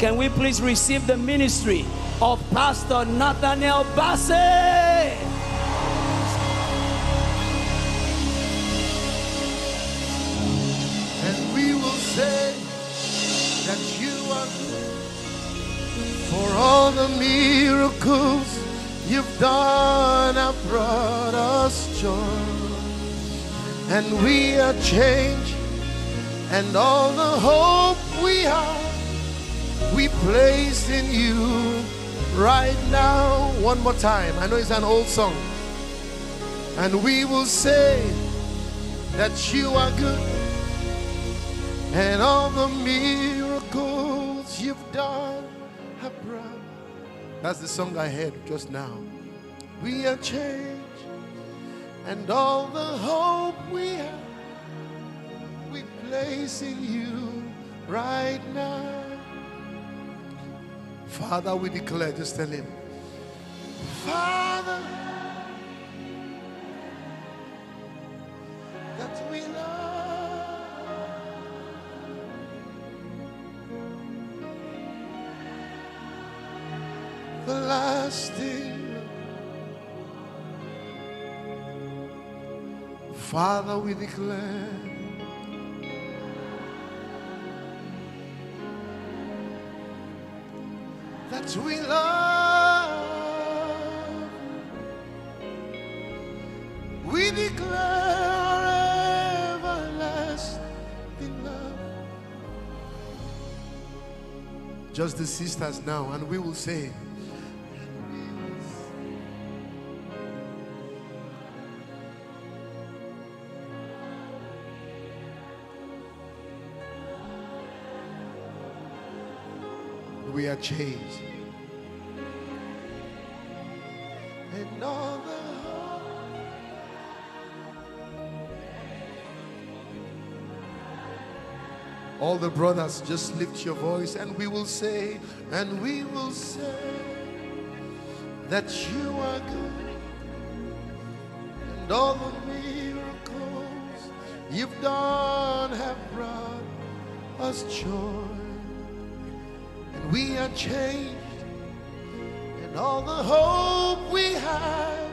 Can we please receive the ministry of Pastor Nathaniel Bassey? And we will say that you are good for all the miracles you've done have brought us joy. And we are changed, and all the hope we have, we place in you right now. One more time. I know it's an old song. And we will say that you are good, and all the miracles you've done have brought. That's the song I heard just now. We are changed, and all the hope we have, we place in you right now. Father, we declare, just tell him, Father, that we love. The lasting Father, we declare that we love. We declare everlasting love. Just the sisters now, and we will say, we are changed, and all the all the brothers, just lift your voice, and we will say, that you are good, and all the miracles you've done have brought us joy. We are changed, and all the hope we have,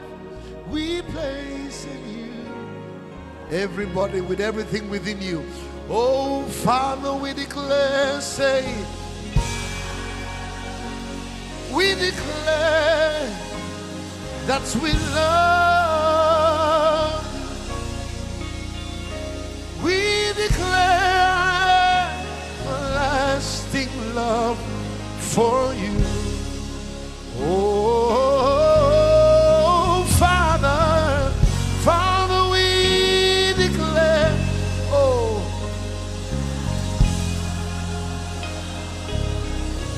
we place in you. Everybody with everything within you. Oh, Father, we declare, say, we declare that we love. We declare lasting love for you. Oh, Father, Father, we declare, oh.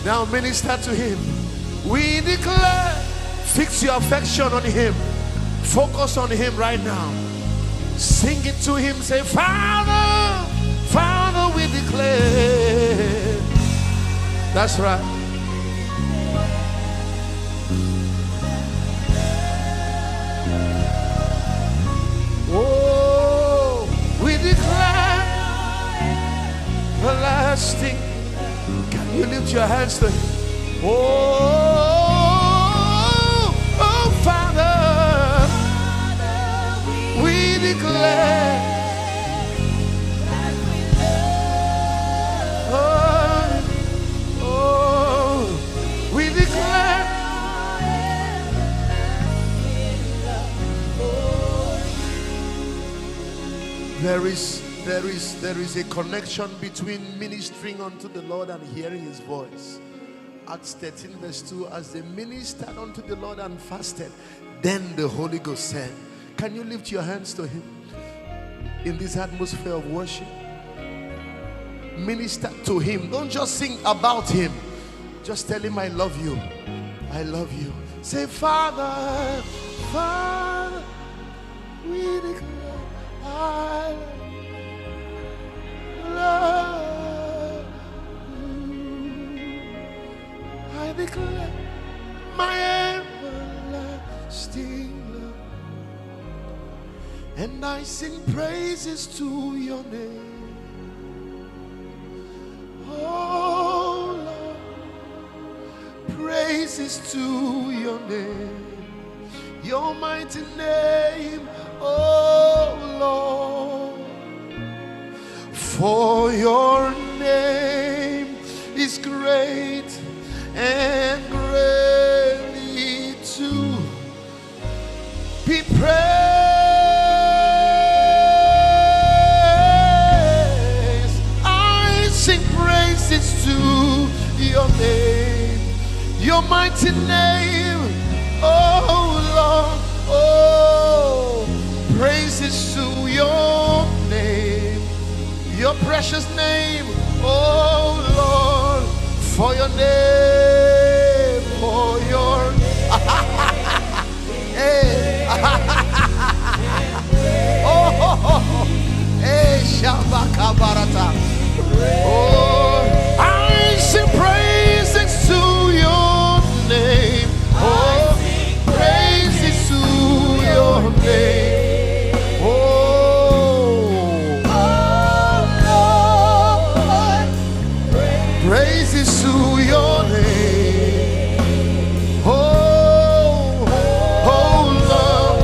Now minister to him. We declare, fix your affection on him. Focus on him right now. Sing it to him. Say, Father, Father, we declare. That's right. Oh, we declare everlasting. Can you lift your hands to him? Oh, oh, Father, we declare. There is a connection between ministering unto the Lord and hearing his voice. Acts 13 verse 2, as they ministered unto the Lord and fasted, then the Holy Ghost said. Can you lift your hands to him in this atmosphere of worship? Minister to him. Don't just sing about him. Just tell him, I love you. I love you. Say, Father, Father, we declare I love you. I declare my everlasting love, and I sing praises to your name. Oh Lord, praises to your name, your mighty name, oh Lord. For your name is great and greatly to be praised. I sing praises to your name, your mighty name, oh Lord. Oh, praises to your name, your precious name, oh Lord. For your name, for your hey. Oh, hey, Shabaka Barata. Oh, I sing praises to your name. Oh, praises to your name. Oh, Lord, praises to your name. Oh, Lord,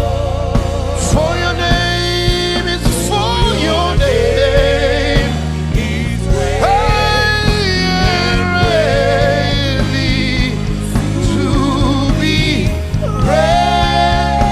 for your name is for your name. Really to be praised.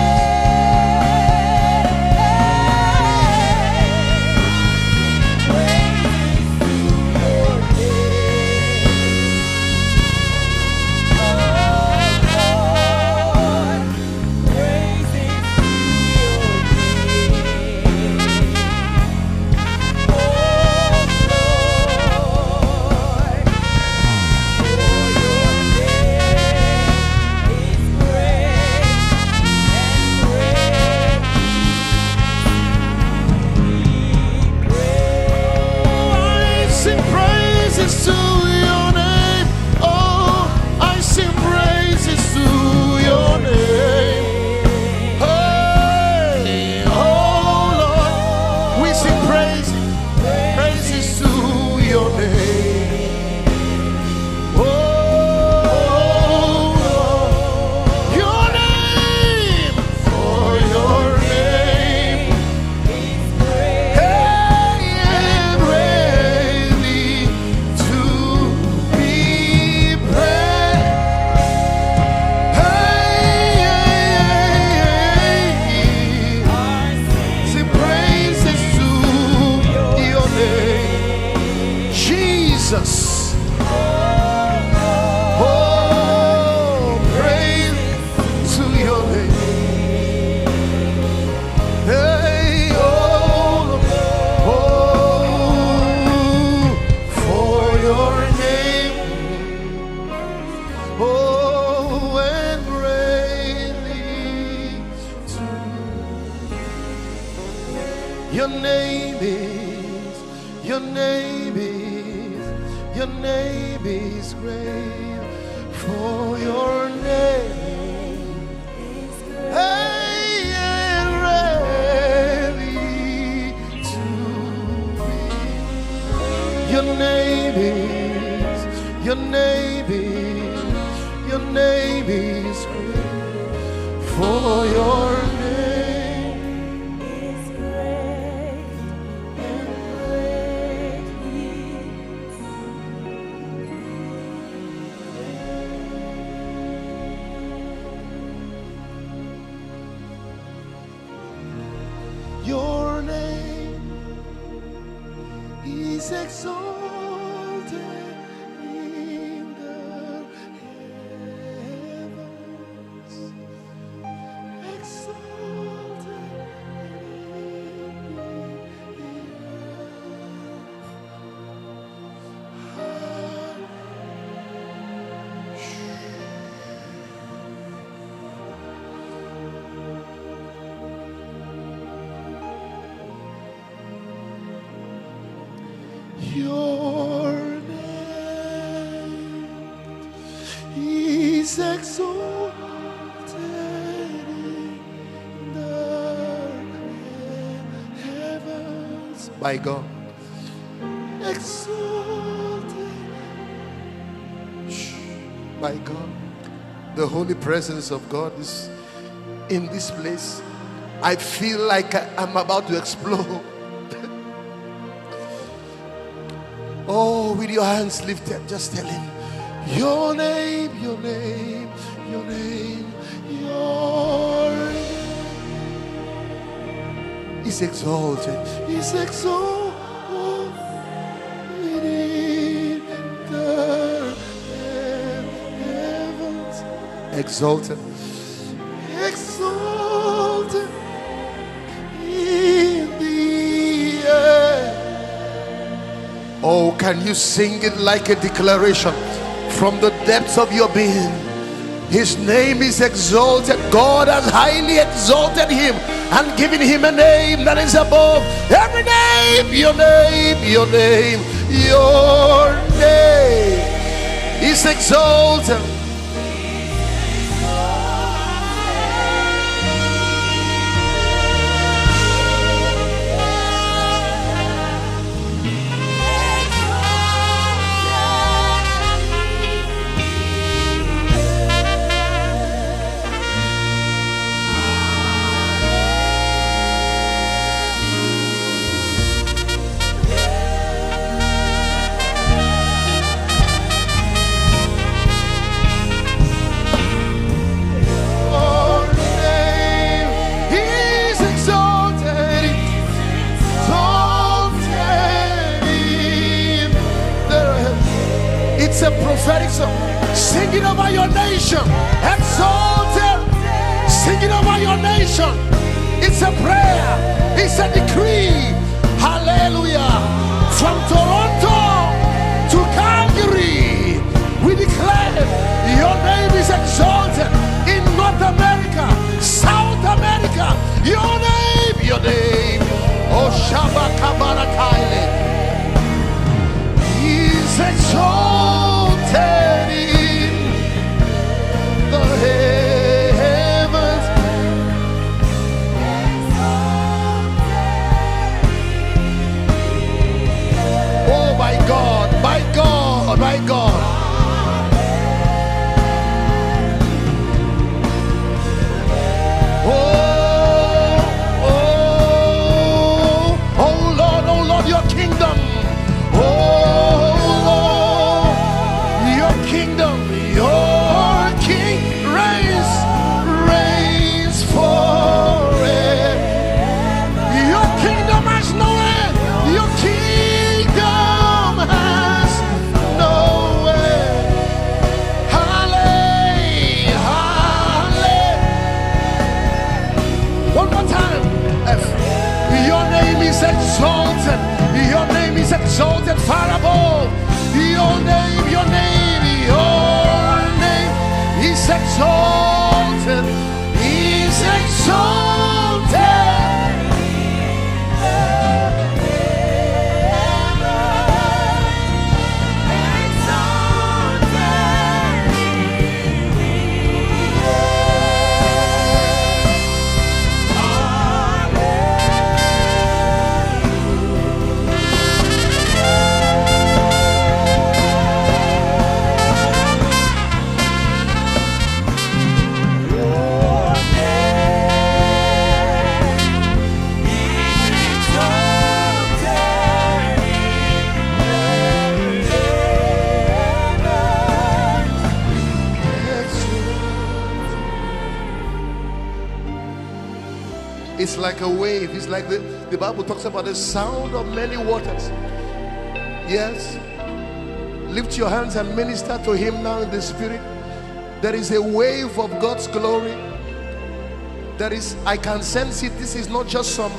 I sing praises to your name. Oh, I sing praises to your name. Hey, oh Lord, we sing praises to your name. Oh, Lord, your name, for your name. Hey, and ready to be praised. Hey, sing praises to your name, Jesus. Oh, praise to your name. Hey, oh, for your name, oh, and greatly to your name is, your name is, your name is great. For your name, hey, and ready to be. Your name is, your name is, your name is great. For your name is great and greatly your name is exalted in the heavens, exalted in the your name is exalted in the heavens. By God, exalted by God, The holy presence of God is in this place. I feel like I'm about to explode. Oh, with your hands lifted, just tell him, your name, your name, your name, your name is exalted, is exalted in the heavens. Exalted, exalted in the air. Oh, can you sing it like a declaration from the depths of your being? His name is exalted. God has highly exalted him and given him a name that is above every name. Your name, your name, your name is exalted. It's a prophetic song. Sing it over your nation. Exalted. Sing it over your nation. It's a prayer. It's a decree. Hallelujah. From Toronto to Calgary, we declare your name is exalted in North America, South America. Your name, your name. Oh, Shabbat Kabarakaile. Is exalted in the heavens. Oh my God, my God, my God. Oh Lord, your kingdom. Your King reigns forever. Your kingdom has no end. Your kingdom has no end. Hallelujah, hallelujah. One more time. Your name is exalted. Your name is exalted far above. Your name, your name, your name is exalted, is exalted. It's like a wave. It's like the Bible talks about the sound of many waters. Yes. Lift your hands and minister to him now in the spirit. There is a wave of God's glory. There is, I can sense it. This is not just some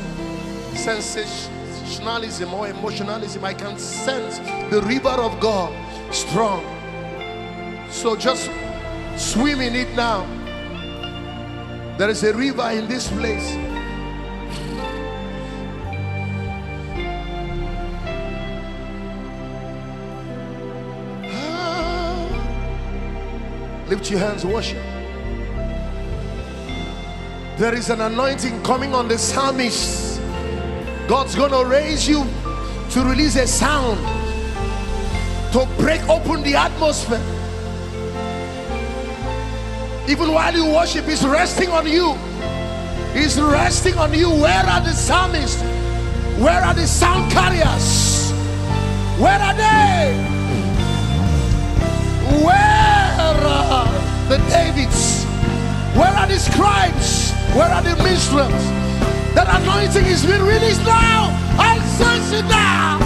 sensationalism or emotionalism. I can sense the river of God strong. So just swim in it now. There is a river in this place. Lift your hands, worship. There is an anointing coming on the psalmist. God's going to raise you to release a sound to break open the atmosphere. Even while you worship, He's resting on you. He's resting on you. Where are the psalmists? Where are the sound carriers? Where are they? Where are the Davids? Where are the scribes? Where are the minstrels? That anointing is being released now. I sense it now.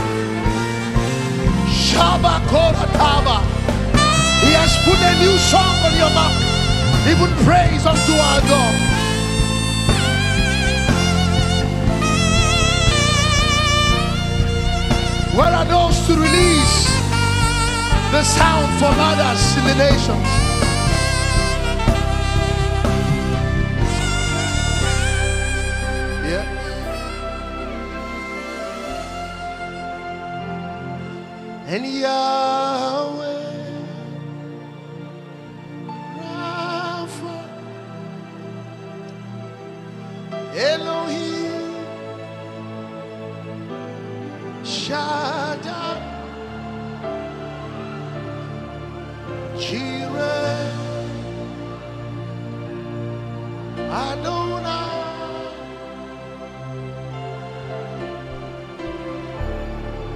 Shaba Kora Taba. He has put a new song on your mouth. Even praise unto our God. Where are those to release the sound for others in the nations? Yeah. And Yahweh Rapha Elohim Shaddai Jireh Adonai.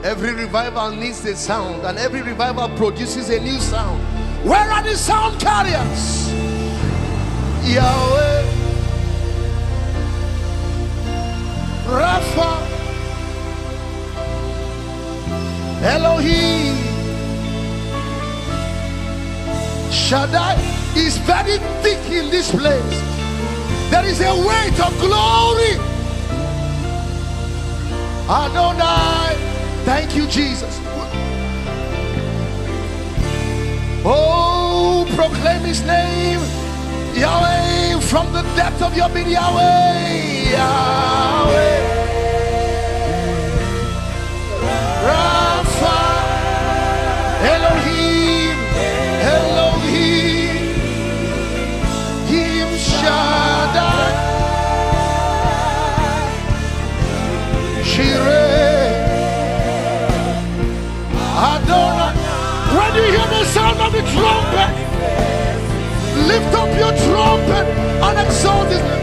Every revival needs a sound, and every revival produces a new sound. Where are the sound carriers? Yahweh Rapha Elohim Shaddai is very thick in this place. There is a weight of glory. Adonai, thank you, Jesus. Oh, proclaim His name, Yahweh, from the depth of your being, Yahweh, Yahweh, Rapha, Elohim, Elohim, Him Shaddai, Shireh, Adonai. When you hear the sound of the trumpet, lift up your trumpet and exalt His name.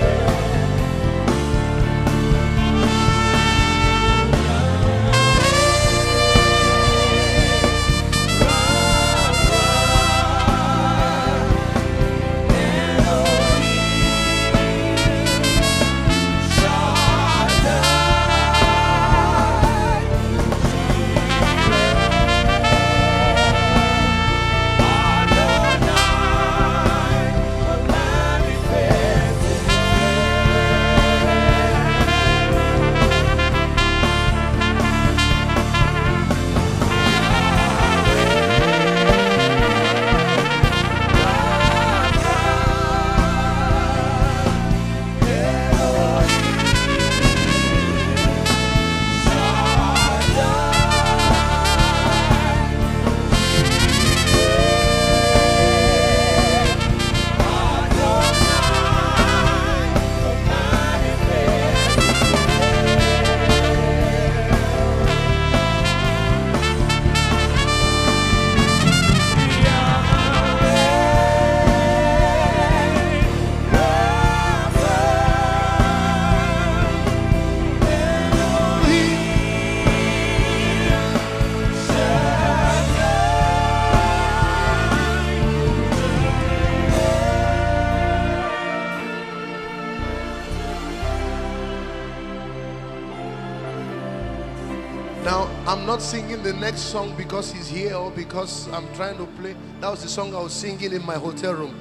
Now, I'm not singing the next song because He's here or because I'm trying to play. That was the song I was singing in my hotel room.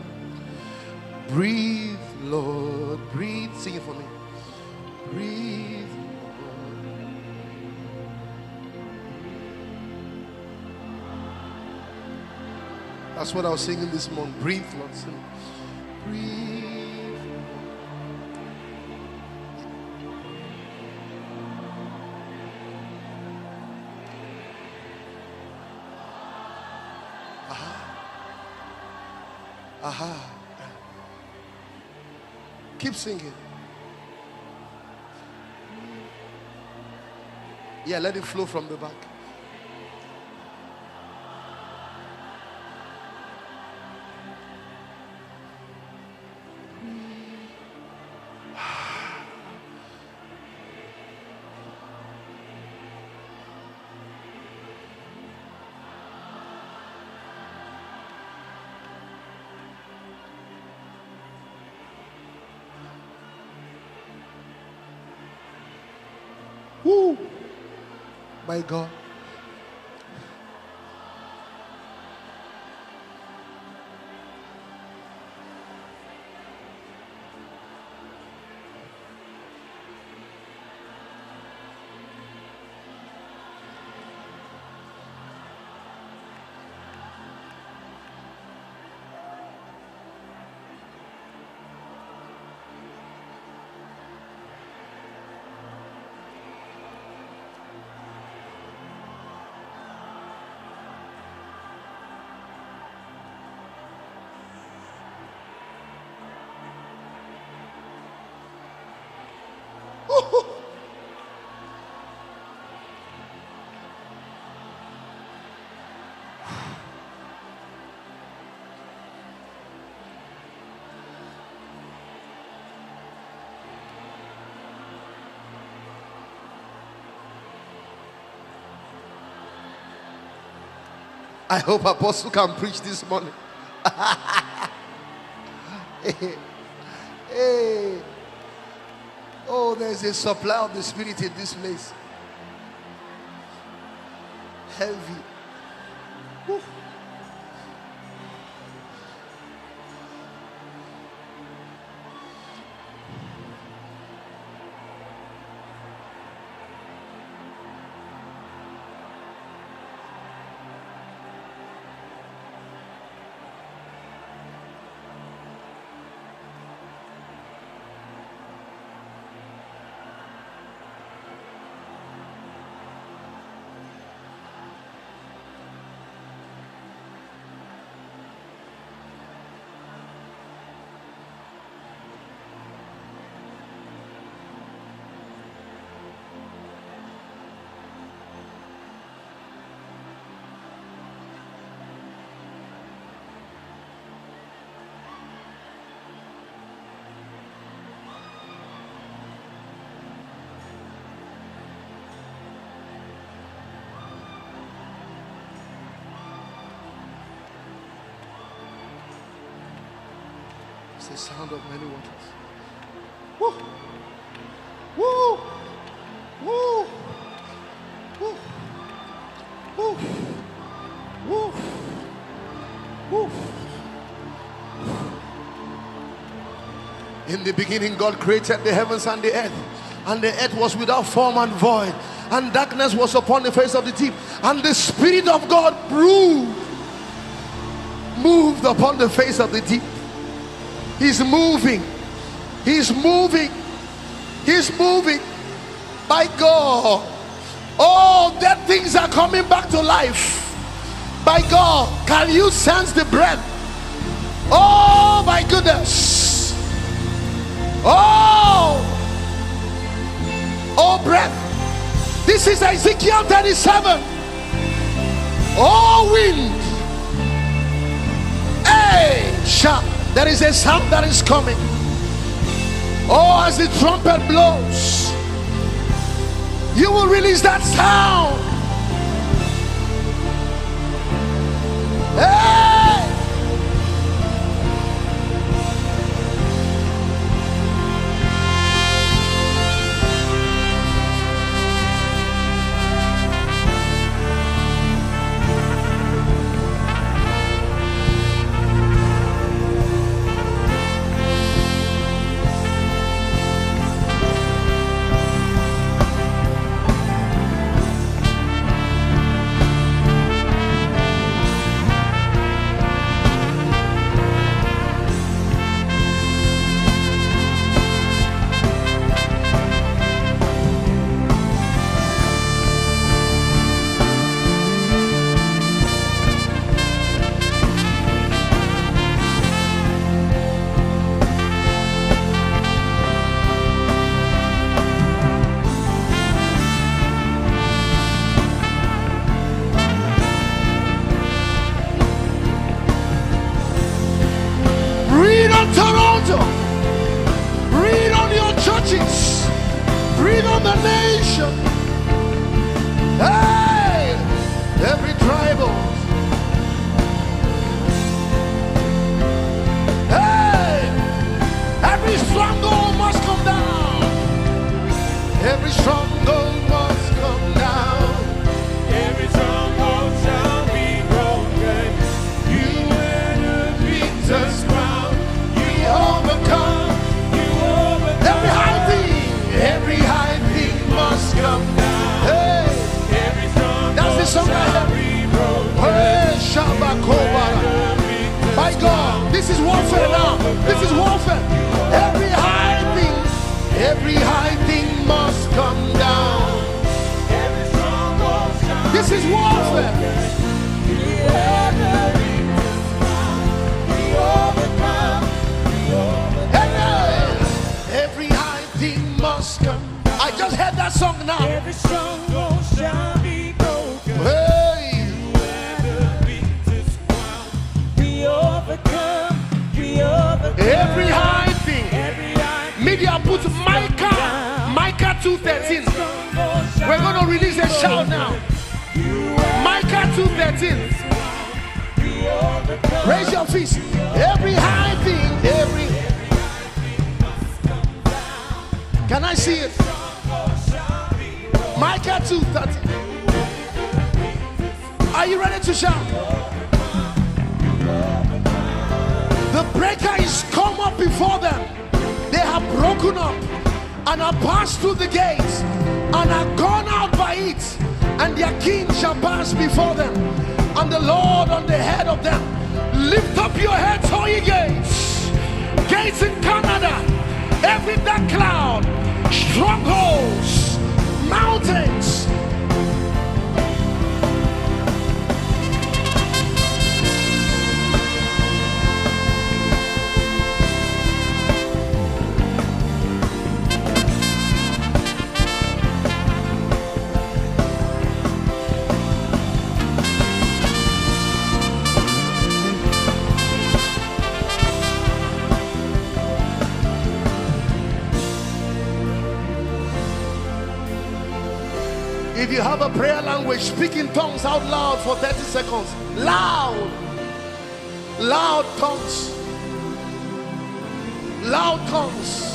Breathe, Lord, breathe. Sing it for me. Breathe, Lord. That's what I was singing this morning. Breathe, Lord. Sing. Breathe. Aha. Keep singing. Yeah, let it flow from the back. Woo! My God. I hope Apostle can preach this morning. Hey. Oh, there's a supply of the Spirit in this place. Heavy. Woo. It's the sound of many waters. Woo! Woo! Woo! Woo! Woo! Woo! Woo! In the beginning, God created the heavens and the earth was without form and void, and darkness was upon the face of the deep, and the Spirit of God moved upon the face of the deep. He's moving. He's moving. He's moving. My God. Oh, dead things are coming back to life. My God, can you sense the breath? Oh, my goodness. Oh, breath. This is Ezekiel 37. Oh, wind. Hey, sharp. There is a sound that is coming. Oh, as the trumpet blows, you will release that sound. Hey! Breathe on your churches. Breathe on the nation. Hey, every tribal. Hey, every stronghold must come down. Every stronghold must This is warfare now. This is warfare. Every high thing must come down. This is warfare. Every high thing must come. I just heard that song now. Every stronghold shall be broken. Hey. We overcome. We overcome. Every high thing. Every high Media put Micah 2:13. We're going to release a shout now. Micah 2:13. Raise your fist. Every high thing, Can I see it? Micah 2:13. Are you ready to shout? The breaker is come up before them. They have broken up and are passed through the gates and are gone out by it, and their king shall pass before them, and the Lord on the head of them. Lift up your heads, O ye gates, gates in Canada, every dark cloud, strongholds, mountains. If you have a prayer language, speak in tongues out loud for 30 seconds. Loud. Loud tongues. Loud tongues.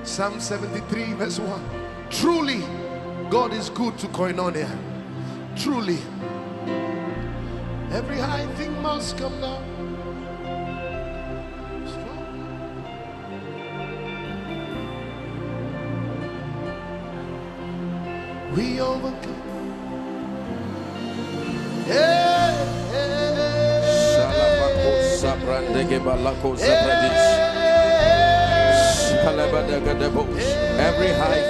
Psalm 73 verse 1. Truly, God is good to Koinonia. Truly. Every high thing must come down. We overcome. Every high